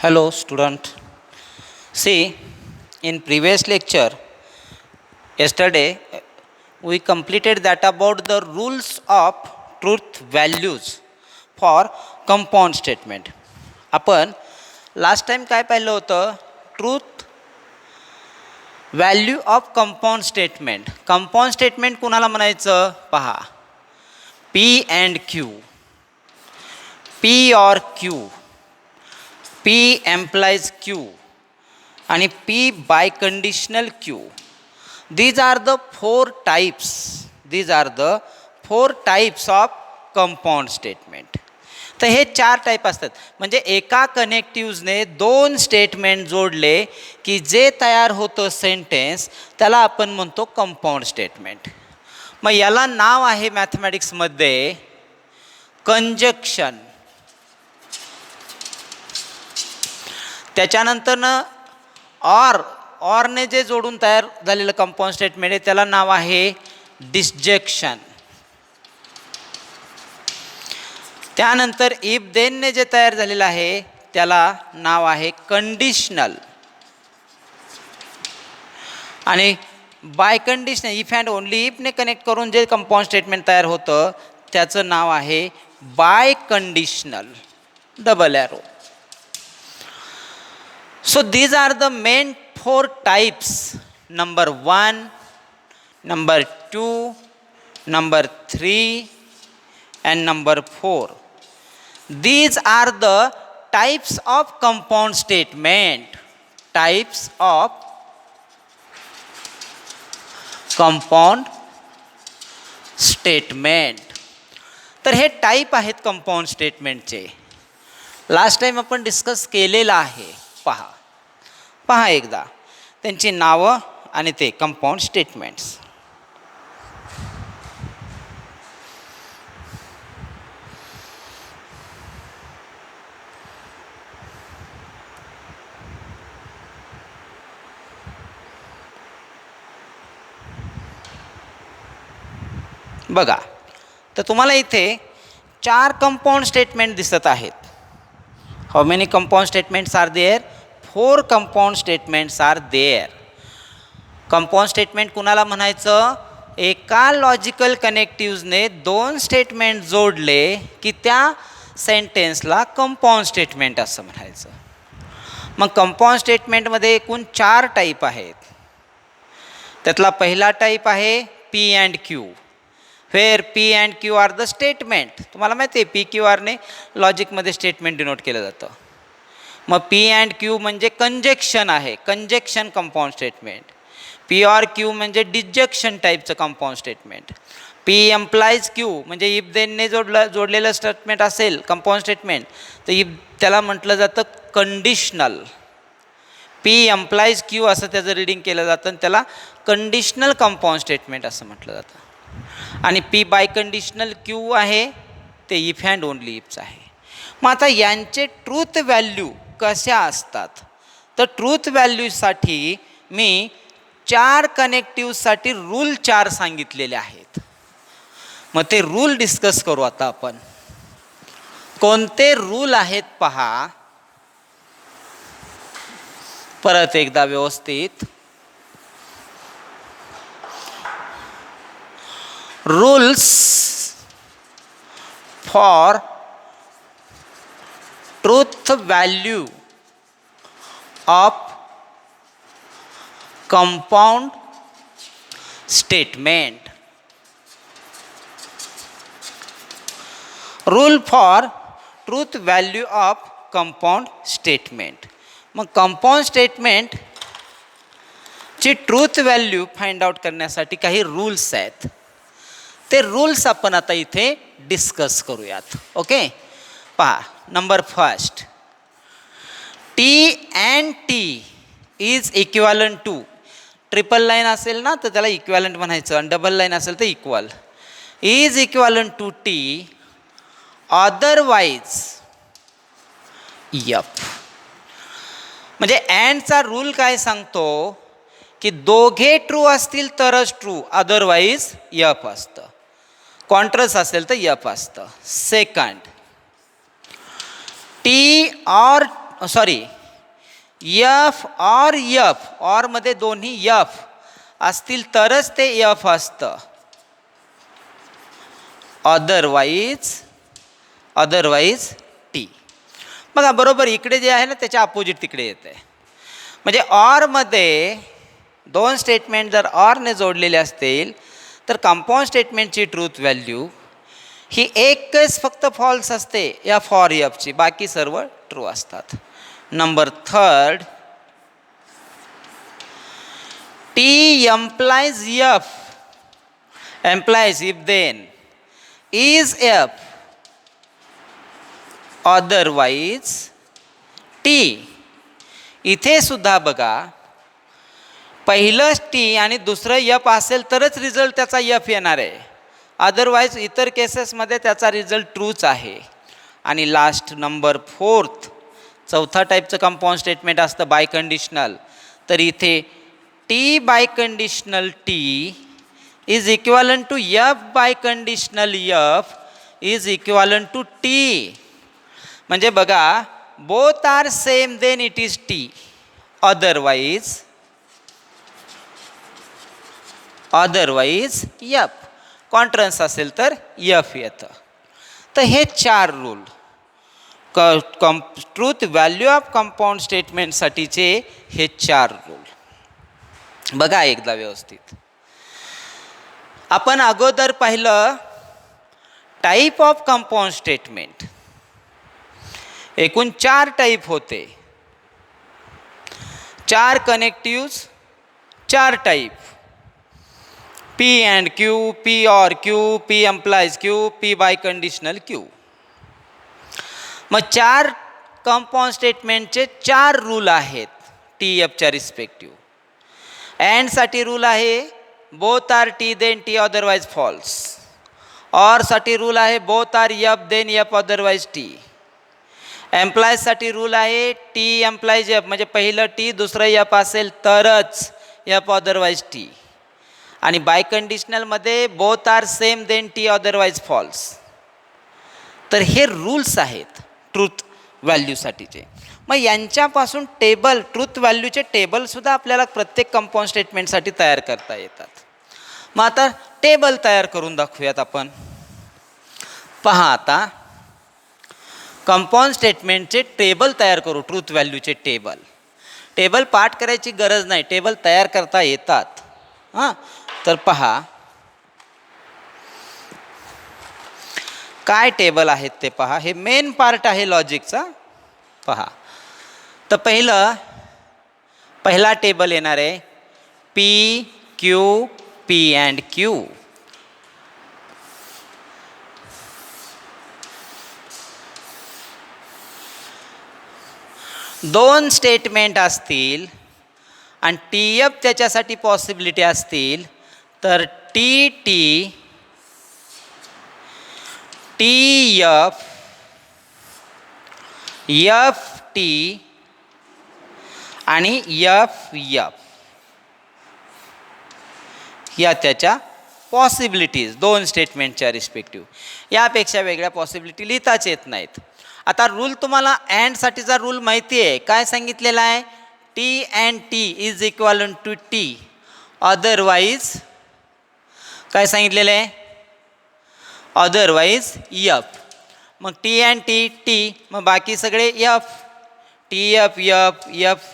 Hello student. See, in previous lecture yesterday we completed that about the rules of truth values for compound statement. आपण last time काय पाहिलं होतं? Truth value of compound statement. Compound statement कुणाला म्हणायचं पहा. P and Q, P or Q, P implies Q आणि P by conditional Q. These are the four types. These are the four types of compound statement. तर हे चार type असतात. म्हणजे एका कनेक्टिव्हजने दोन स्टेटमेंट जोडले की जे तयार होतं सेंटेन्स त्याला आपण म्हणतो कंपाऊंड स्टेटमेंट. मग याला नाव आहे मॅथमॅटिक्समध्ये कंजक्शन. त्याच्यानंतरनं ऑरने जे जोडून तयार झालेलं कंपाऊंड स्टेटमेंट आहे त्याला नाव आहे डिस्जक्शन. त्यानंतर इफ देनने जे तयार झालेलं आहे त्याला नाव आहे कंडिशनल. आणि biconditional if and only इफने कनेक्ट करून जे कंपाऊंड स्टेटमेंट तयार होतं त्याचं नाव आहे biconditional. Double arrow. So these are the main four types. Number 1, number 2, number 3 and number 4. These are the types of compound statement. Types of compound statement. तर हे टाईप आहेत कंपाऊंड स्टेटमेंटचे. Last time आपण discuss केलेलं आहे. पहा एकदा त्यांची नावं आणि ते कंपाऊंड स्टेटमेंट्स. बघा तर तुम्हाला इथे चार कंपाऊंड स्टेटमेंट दिसत आहेत. How many compound statements are there? 4 compound statements are there. Compound statement कुणाला म्हणायचं? एका लॉजिकल कनेक्टिव्हजने दोन स्टेटमेंट जोडले की त्या सेंटेन्सला कंपाऊंड स्टेटमेंट असं म्हणायचं. मग कंपाऊंड स्टेटमेंटमध्ये एकूण 4 टाईप आहेत. त्यातला पहिला टाईप आहे P and Q. Where P and Q are the statement. तुम्हाला माहिती आहे पी क्यू आरने लॉजिकमध्ये स्टेटमेंट डिनोट केलं जातं. मग पी अँड क्यू म्हणजे कंजक्शन आहे, conjunction compound statement. P or Q म्हणजे डिस्जक्शन टाईपचं compound statement. P implies Q म्हणजे इफ देनने जोडलेलं स्टेटमेंट असेल कंपाऊंड स्टेटमेंट तर इफ त्याला म्हटलं जातं कंडिशनल. पी एम्प्लाइज क्यू असं त्याचं रिडिंग केलं जातं आणि त्याला कंडिशनल कंपाऊंड स्टेटमेंट असं म्हटलं जातं. आणि पी बाय कंडिशनल क्यू आहे ते इफ अँड ओनली इफचं आहे. मग आता यांचे ट्रूथ व्हॅल्यू कशा असतात? तर ट्रूथ व्हॅल्यूसाठी मी 4 कनेक्टिव्हसाठी रूल 4 सांगितलेले आहेत. मग ते रूल डिस्कस करू आता आपण. कोणते रूल आहेत पहा परत एकदा व्यवस्थित. Rules for truth value of compound statement. Rule for truth value of compound statement. मग कंपाऊंड स्टेटमेंट ची ट्रूथ व्हॅल्यू फाइंड आउट करण्यासाठी काही रूल्स आहेत. ते रूल्स आपण आता इथे डिस्कस करूयात. ओके पहा. Number first, T and T is equivalent to. Triple line असेल ना तर त्याला इक्विव्हॅलंट म्हणायचं आणि डबल लाईन असेल तर equal. Is equivalent to T otherwise F. म्हणजे अँडचा रूल काय सांगतो की दोघे ट्रू असतील तरच ट्रू, अदरवाईज यफ असतं. कॉन्ट्रस्ट असेल तर यफ असतं. Second, T or F or F, ऑरमध्ये दोन्ही यफ असतील तरच ते यफ असतं, अदरवाईज टी. बघा बरोबर इकडे जे आहे ना त्याच्या अपोजिट तिकडे येतं आहे. म्हणजे ऑरमध्ये दोन स्टेटमेंट जर ऑरने जोडलेले असतील तर कंपाऊंड स्टेटमेंटची ट्रूथ व्हॅल्यू ही एकच फक्त फॉल्स असते एफ ऑर एफची, बाकी सर्व ट्रू असतात. Number third, T implies F, implies if then is F, otherwise T. इथे सुद्धा बघा पहिलंच टी आणि दुसरं यफ असेल तरच रिझल्ट त्याचा यफ येणार आहे, अदरवाईज इतर केसेसमध्ये त्याचा रिझल्ट ट्रूच आहे. आणि लास्ट नंबर फोर्थ, चौथा टाईपचं कंपाऊंड स्टेटमेंट असतं बाय कंडिशनल. तर इथे T biconditional T is equal to F biconditional F is equal to T. म्हणजे बघा both are same then it is T, otherwise F, contrast असेल तर F येतं. तर हे चार rule truth value of compound स्टेटमेंटसाठीचे हे चार रूल. बघा एकदा व्यवस्थित. आपण अगोदर पाहिलं टाईप ऑफ कंपाऊंड स्टेटमेंट, एकूण 4 टाईप होते, 4 connectives, 4 type, P and Q, P or Q, P implies Q, P biconditional Q. मग 4 कंपाऊंड स्टेटमेंटचे 4 रूल आहेत टी एफच्या रिस्पेक्टिव्ह. अँडसाठी रूल आहे both are T then T otherwise false. ऑरसाठी rule आहे both are F then F otherwise T. एम्प्लॉयजसाठी rule आहे टी एम्प्लॉयज एफ, म्हणजे पहिलं टी दुसरं एफ असेल तरच एफ अदरवाईज टी. आणि बाय कंडिशनलमध्ये both are same then T otherwise false. तर हे रूल्स आहेत ट्रूथ व्हॅल्यूसाठीचे. मग यांच्यापासून टेबल, ट्रूथ व्हॅल्यूचे टेबलसुद्धा आपल्याला प्रत्येक कंपाऊंड स्टेटमेंटसाठी तयार करता येतात. मग आता टेबल तयार करून दाखवूयात आपण. पहा आता कंपाऊंड स्टेटमेंटचे टेबल तयार करू, ट्रूथ व्हॅल्यूचे टेबल. टेबल पाठ करायची गरज नाही, टेबल तयार करता येतात. हां, तर पहा काय टेबल आहेत ते पहा. हे मेन पार्ट आहे लॉजिकचा. पहा तर पहिला टेबल येणार आहे P Q, P and Q. दोन स्टेटमेंट असतील आणि टी एफ त्याच्यासाठी पॉसिबिलिटी असतील तर T T, T F, F T आणि एफ एफ या त्याच्या पॉसिबिलिटीज दोन स्टेटमेंटच्या रिस्पेक्टिव्ह. यापेक्षा वेगळ्या पॉसिबिलिटी लिहिताच येत नाहीत. आता रूल तुम्हाला अँडसाठीचा रूल माहिती आहे. काय सांगितलेला आहे? T and T is equal to T otherwise, काय सांगितलेलं आहे? Otherwise F. मग टी अँड टी टी, मग बाकी सगळे F, T F F F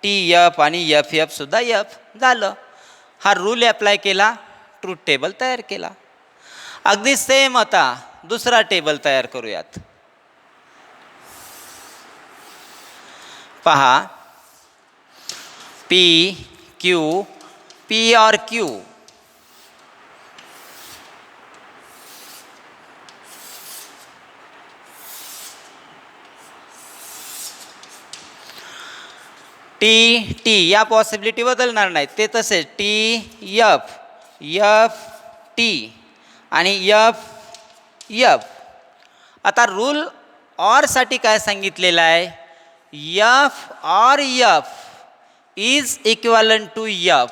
T F आणि एफ एफ सुद्धा एफ झालं. हा रूल अप्लाय केला, ट्रूथ टेबल तयार केला. अगदी सेम आता दुसरा टेबल तयार करूयात. पहा P Q, P or Q. T T या पॉसिबिलिटी बदलणार नाहीत, ते तसेच टी एफ एफ टी आणि एफ एफ. आता रूल ऑरसाठी काय सांगितलेलं आहे? F or F is equal to F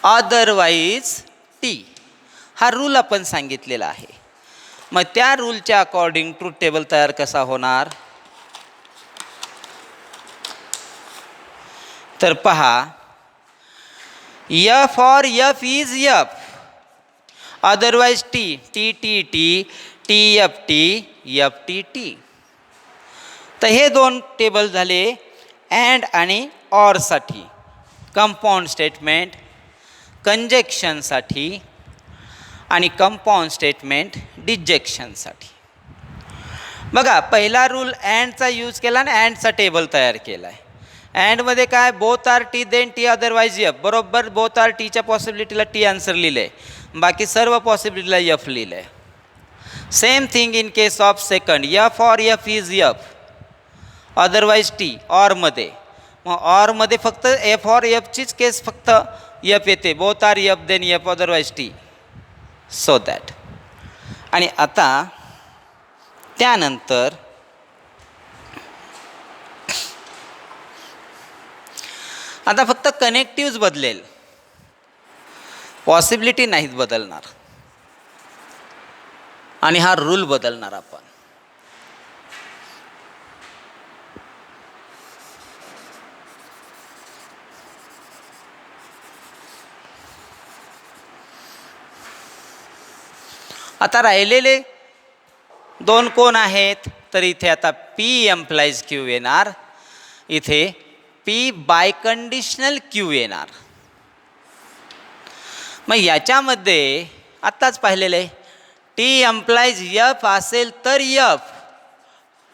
otherwise T. हा रूल आपण सांगितलेला आहे. मग त्या रूलच्या अकॉर्डिंग ट्रूथ टेबल तयार कसा होणार? तर पहा, F or F is F, otherwise T, T T T, T F T T. तर हे दोन टेबल झाले अँड आणि ऑरसाठी, कंपाऊंड स्टेटमेंट, कंजक्शनसाठी आणि कंपाऊंड स्टेटमेंट डिजेक्शनसाठी. बघा, पहिला रूल अँडचा यूज केला आणि अँडचा टेबल तयार केला आहे. अँडमध्ये काय, both are T then T otherwise F, बरोबर बोथ आर टीच्या पॉसिबिलिटीला टी आन्सर लिहिलं आहे, बाकी सर्व पॉसिबिलिटीला एफ लिहिलं आहे. Same thing in case of second, F or F is F otherwise T, ऑरमध्ये. मग ऑरमध्ये फक्त एफ और एफचीच केस फक्त एफ येते, both are F then F otherwise T, so that. आणि आता त्यानंतर आता फक्त कनेक्टिव्ज बदलेल, पॉसिबिलिटी नाहीत बदलणार आणि हा रूल बदलणार आपण. आता राहिलेले दोन कोण आहेत, तर इथे आता पी एम्प्लाइज क्यू येणार, इथे पी बाय कंडिशनल क्यू येणार. मग याच्यामध्ये आत्ताच पाहिलेलं आहे, टी एम्प्लाइज एफ असेल तर एफ,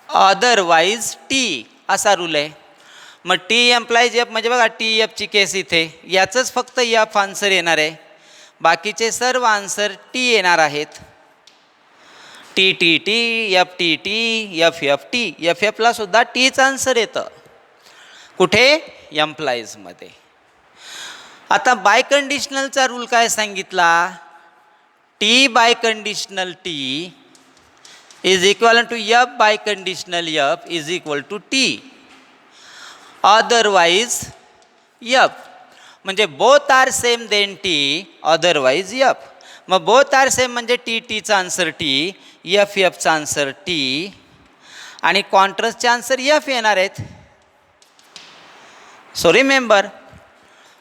अदरवाईज टी असा रूल आहे. मग टी एम्प्लाइज एफ म्हणजे बघा टी एफची केस इथे, याचंच फक्त एफ आन्सर येणार आहे, बाकीचे सर्व आन्सर टी येणार आहेत. T T T, F T T, F F T, F एफला सुद्धा टीच आन्सर येतं. कुठे, एम्प्लाईजमध्ये. आता बाय कंडिशनलचा रूल काय सांगितला, T biconditional T is equal to F biconditional F is equal to T otherwise F. म्हणजे both are same then T otherwise F. मग बोथ आर सेम म्हणजे टी टीचा answer T, F एफचा answer T आणि कॉन्ट्रास्टचे answer F येणार आहेत. So remember,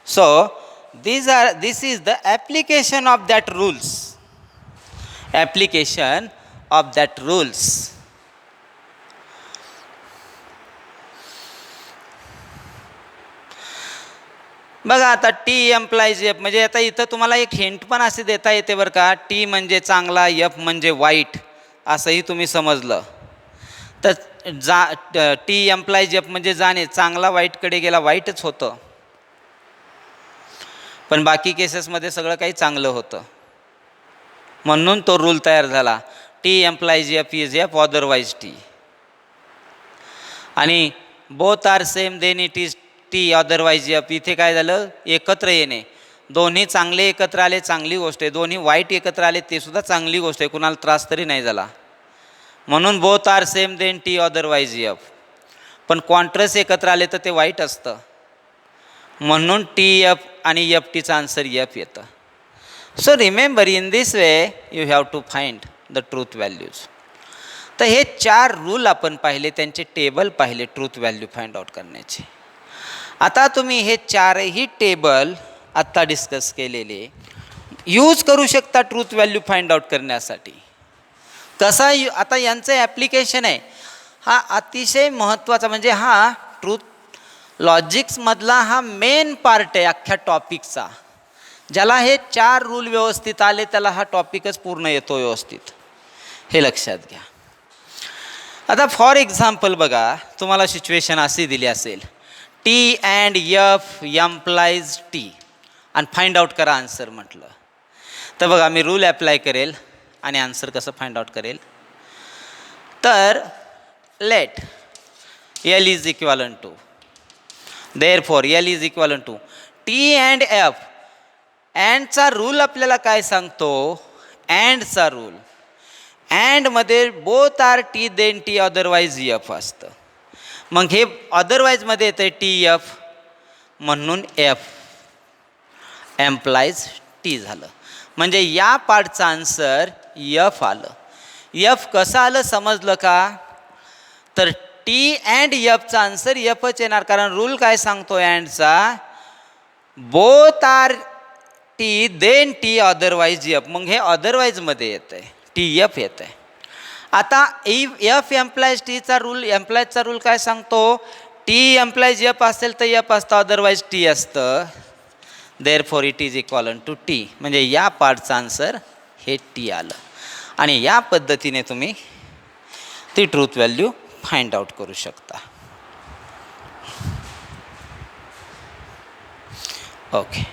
so this is the application of that rules, application of that rules. बघा आता टी एम्प्लाइज एफ म्हणजे आता इथं तुम्हाला एक हिंट पण असे देता येते बरं का, टी म्हणजे चांगला, एफ म्हणजे वाईट, असंही तुम्ही समजलं तर टी एम्प्लाइज एफ म्हणजे जाणे, चांगला वाईटकडे गेला, वाईटच होतं, पण बाकी केसेसमध्ये सगळं काही चांगलं होतं, म्हणून तो रूल तयार झाला, T implies F is F otherwise T. आणि both are same then it is T otherwise F, इथे काय झालं, एकत्र येणे, दोन्ही चांगले एकत्र आले चांगली गोष्ट आहे, दोन्ही वाईट एकत्र आले ते सुद्धा चांगली गोष्ट आहे, कुणाला त्रास तरी नाही झाला, म्हणून both are same then T otherwise F. पण कॉन्ट्रास्ट एकत्र आले तर ते वाईट असतं, म्हणून टी एफ आणि एफ टीचा आन्सर एफ येतं. So remember, in this way you have to find the truth values. तर हे 4 रूल आपण पाहिले, त्यांचे टेबल पाहिले ट्रूथ व्हॅल्यू फाइंड आउट करण्याचे. आता तुम्ही हे 4ही टेबल आत्ता डिस्कस केलेले यूज करू शकता ट्रूथ व्हॅल्यू फाइंड आउट करण्यासाठी. कसा आता यांचं ॲप्लिकेशन आहे, हा अतिशय महत्त्वाचा, म्हणजे हा ट्रूथ लॉजिक्समधला हा मेन पार्ट आहे अख्ख्या टॉपिकचा. ज्याला हे 4 रूल व्यवस्थित आले त्याला हा टॉपिकच पूर्ण येतो व्यवस्थित, हे लक्षात घ्या. आता फॉर एक्झाम्पल बघा, तुम्हाला सिच्युएशन अशी दिली असेल, T and F implies T आणि फाइंड आउट करा आन्सर म्हटलं, तर बघा मी रूल ॲप्लाय करेल आणि आन्सर कसं फाइंड आउट करेल. तर let L is equal to, therefore L is equal to T and F. अँडचा रूल आपल्याला काय सांगतो, अँडचा रूल, अँडमध्ये both are T then T otherwise F असतं. मग हे अदरवाईजमध्ये येतं टी एफ, म्हणून एफ एम्प्लाइज टी झालं. म्हणजे या पार्टचं आन्सर एफ आलं. एफ कसं आलं समजलं का, तर टी अँड एफचा आन्सर एफच येणार, कारण रूल काय सांगतो अँडचा, both are T then T otherwise F. मग हे अदरवाईजमध्ये येतं आहे, टी एफ येतं आहे. आता एफ एम्प्लॉईज टीचा रूल, एम्प्लॉईजचा रूल काय सांगतो, टी एम्प्लॉईज एफ असेल तर एफ असतं, अदरवाईज टी असतं. Therefore it is equal to T. म्हणजे या पार्टचं आन्सर हे टी आलं. आणि या पद्धतीने तुम्ही ती ट्रूथ व्हॅल्यू फाइंड आउट करू शकता. ओके.